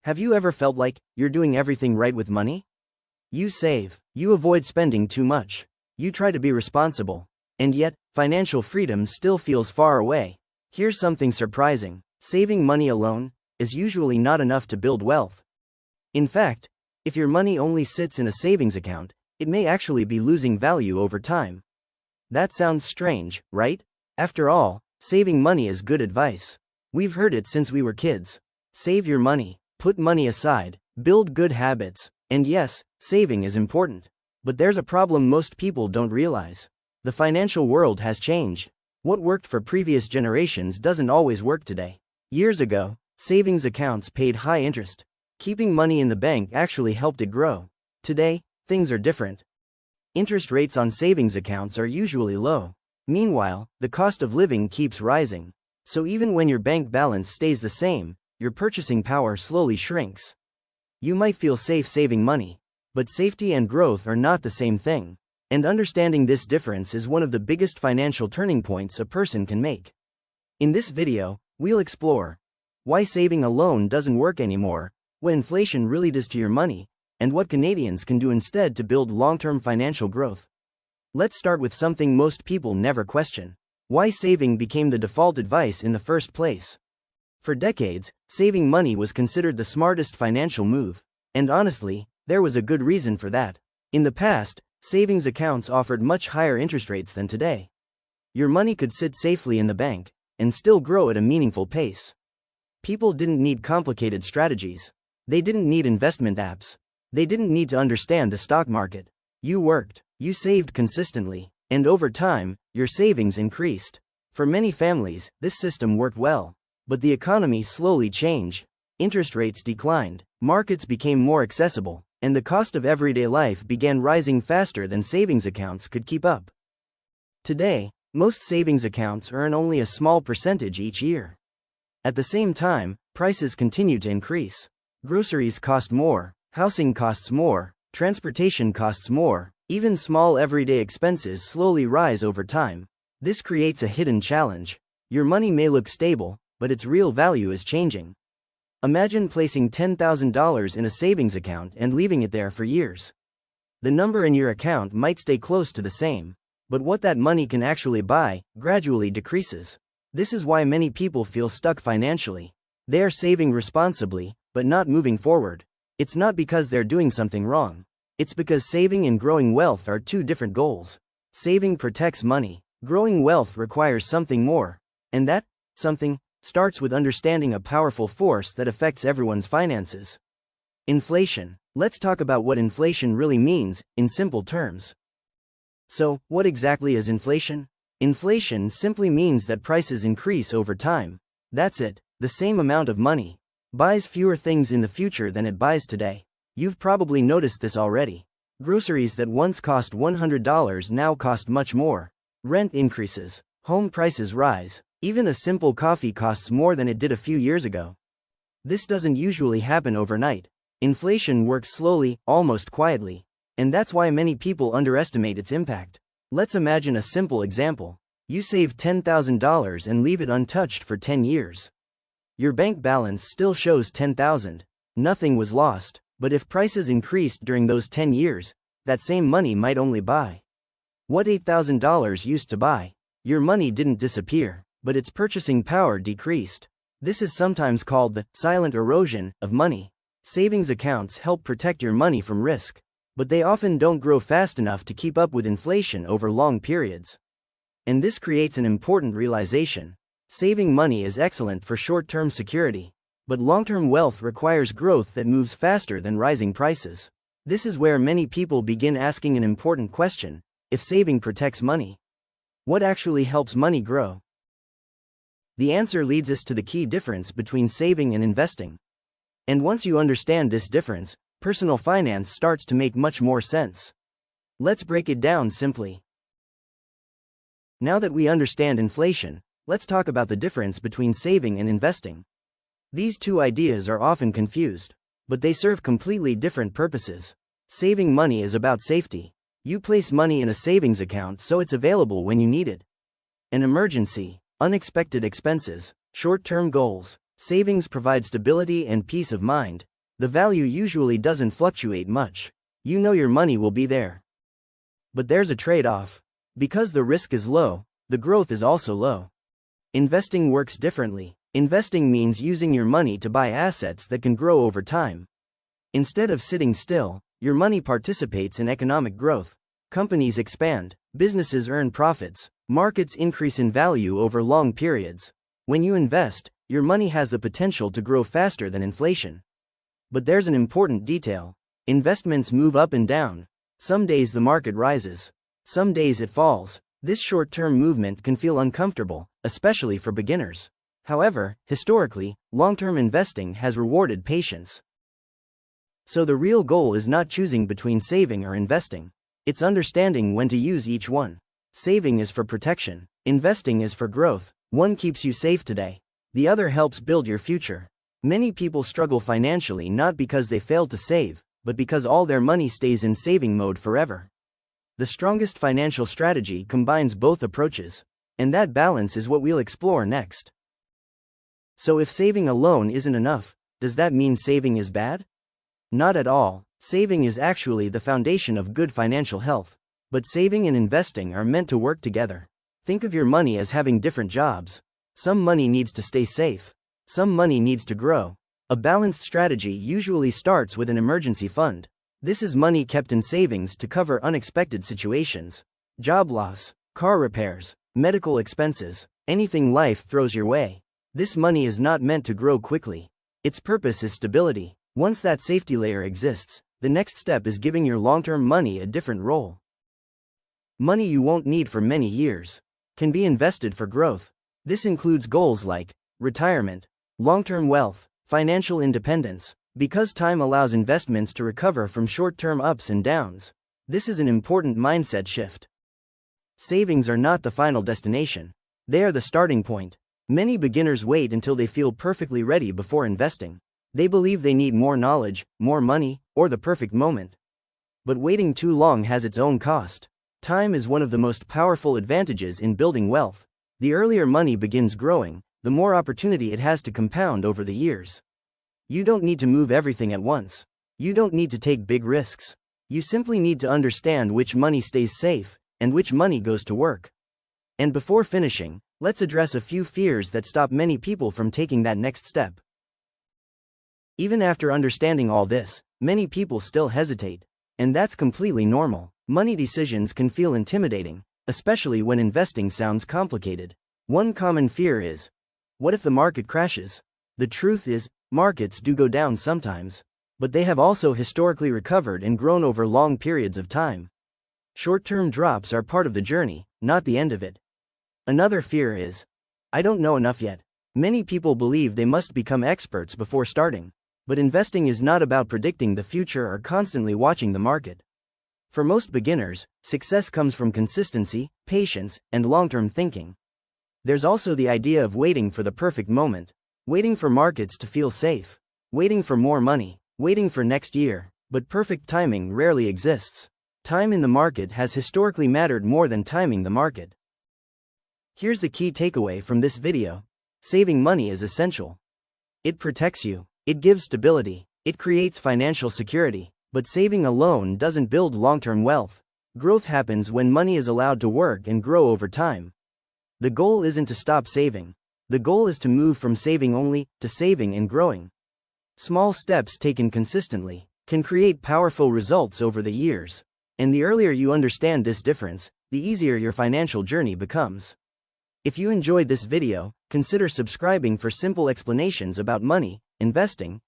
Have you ever felt like you're doing everything right with money? You save, you avoid spending too much, you try to be responsible, and yet, financial freedom still feels far away. Here's something surprising: saving money alone is usually not enough to build wealth. In fact, if your money only sits in a savings account, it may actually be losing value over time. That sounds strange, right? After all, saving money is good advice. We've heard it since we were kids. Save your money, put money aside, build good habits. And yes, saving is important. But there's a problem most people don't realize. The financial world has changed. What worked for previous generations doesn't always work today. Years ago, savings accounts paid high interest. Keeping money in the bank actually helped it grow. Today, things are different. Interest rates on savings accounts are usually low. Meanwhile, the cost of living keeps rising. So even when your bank balance stays the same, your purchasing power slowly shrinks. You might feel safe saving money, but safety and growth are not the same thing. And understanding this difference is one of the biggest financial turning points a person can make. In this video, we'll explore why saving alone doesn't work anymore, what inflation really does to your money, and what Canadians can do instead to build long-term financial growth. Let's start with something most people never question: why saving became the default advice in the first place. For decades, saving money was considered the smartest financial move, and honestly, there was a good reason for that. In the past, savings accounts offered much higher interest rates than today. Your money could sit safely in the bank and still grow at a meaningful pace. People didn't need complicated strategies. They didn't need investment apps. They didn't need to understand the stock market. You worked, you saved consistently, and over time, your savings increased. For many families, this system worked well. But the economy slowly changed. Interest rates declined, markets became more accessible, and the cost of everyday life began rising faster than savings accounts could keep up. Today, most savings accounts earn only a small percentage each year. At the same time, prices continue to increase. Groceries cost more, housing costs more, transportation costs more, even small everyday expenses slowly rise over time. This creates a hidden challenge. Your money may look stable, but its real value is changing. Imagine placing $10,000 in a savings account and leaving it there for years. The number in your account might stay close to the same, but what that money can actually buy gradually decreases. This is why many people feel stuck financially. They are saving responsibly, but not moving forward. It's not because they're doing something wrong. It's because saving and growing wealth are two different goals. Saving protects money. Growing wealth requires something more. And that something starts with understanding a powerful force that affects everyone's finances: inflation. Let's talk about what inflation really means, in simple terms. So, what exactly is inflation? Inflation simply means that prices increase over time. That's it. The same amount of money buys fewer things in the future than it buys today. You've probably noticed this already. Groceries that once cost $100 now cost much more. Rent increases. Home prices rise. Even a simple coffee costs more than it did a few years ago. This doesn't usually happen overnight. Inflation works slowly, almost quietly. And that's why many people underestimate its impact. Let's imagine a simple example. You save $10,000 and leave it untouched for 10 years. Your bank balance still shows $10,000. Nothing was lost, but if prices increased during those 10 years, that same money might only buy what $8,000 used to buy. Your money didn't disappear, but its purchasing power decreased. This is sometimes called the silent erosion of money. Savings accounts help protect your money from risk, but they often don't grow fast enough to keep up with inflation over long periods. And this creates an important realization. Saving money is excellent for short-term security, but long-term wealth requires growth that moves faster than rising prices. This is where many people begin asking an important question: if saving protects money, what actually helps money grow? The answer leads us to the key difference between saving and investing. And once you understand this difference, personal finance starts to make much more sense. Let's break it down simply. Now that we understand inflation, let's talk about the difference between saving and investing. These two ideas are often confused, but they serve completely different purposes. Saving money is about safety. You place money in a savings account so it's available when you need it. An emergency, unexpected expenses, short-term goals. Savings provide stability and peace of mind. The value usually doesn't fluctuate much. You know your money will be there. But there's a trade-off. Because the risk is low, the growth is also low. Investing works differently. Investing means using your money to buy assets that can grow over time. Instead of sitting still, your money participates in economic growth. Companies expand, businesses earn profits, markets increase in value over long periods. When you invest, your money has the potential to grow faster than inflation. But there's an important detail. Investments move up and down. Some days the market rises. Some days it falls. This short-term movement can feel uncomfortable, especially for beginners. However, historically, long-term investing has rewarded patience. So the real goal is not choosing between saving or investing. It's understanding when to use each one. Saving is for protection. Investing is for growth. One keeps you safe today. The other helps build your future. Many people struggle financially not because they failed to save, but because all their money stays in saving mode forever. The strongest financial strategy combines both approaches. And that balance is what we'll explore next. So if saving alone isn't enough, does that mean saving is bad? Not at all. Saving is actually the foundation of good financial health. But saving and investing are meant to work together. Think of your money as having different jobs. Some money needs to stay safe. Some money needs to grow. A balanced strategy usually starts with an emergency fund. This is money kept in savings to cover unexpected situations. Job loss, car repairs, medical expenses, anything life throws your way. This money is not meant to grow quickly. Its purpose is stability. Once that safety layer exists, the next step is giving your long-term money a different role. Money you won't need for many years can be invested for growth. This includes goals like retirement, long-term wealth, financial independence. Because time allows investments to recover from short-term ups and downs, this is an important mindset shift. Savings are not the final destination. They are the starting point. Many beginners wait until they feel perfectly ready before investing. They believe they need more knowledge, more money, or the perfect moment. But waiting too long has its own cost. Time is one of the most powerful advantages in building wealth. The earlier money begins growing, the more opportunity it has to compound over the years. You don't need to move everything at once. You don't need to take big risks. You simply need to understand which money stays safe, and which money goes to work. And before finishing, let's address a few fears that stop many people from taking that next step. Even after understanding all this, many people still hesitate. And that's completely normal. Money decisions can feel intimidating, especially when investing sounds complicated. One common fear is, what if the market crashes? The truth is, markets do go down sometimes, but they have also historically recovered and grown over long periods of time. Short-term drops are part of the journey, not the end of it. Another fear is, I don't know enough yet. Many people believe they must become experts before starting, but investing is not about predicting the future or constantly watching the market. For most beginners, success comes from consistency, patience, and long-term thinking. There's also the idea of waiting for the perfect moment. Waiting for markets to feel safe. Waiting for more money. Waiting for next year. But perfect timing rarely exists. Time in the market has historically mattered more than timing the market. Here's the key takeaway from this video. Saving money is essential. It protects you. It gives stability. It creates financial security. But saving alone doesn't build long-term wealth. Growth happens when money is allowed to work and grow over time. The goal isn't to stop saving. The goal is to move from saving only to saving and growing. Small steps taken consistently can create powerful results over the years. And the earlier you understand this difference, the easier your financial journey becomes. If you enjoyed this video, consider subscribing for simple explanations about money, investing,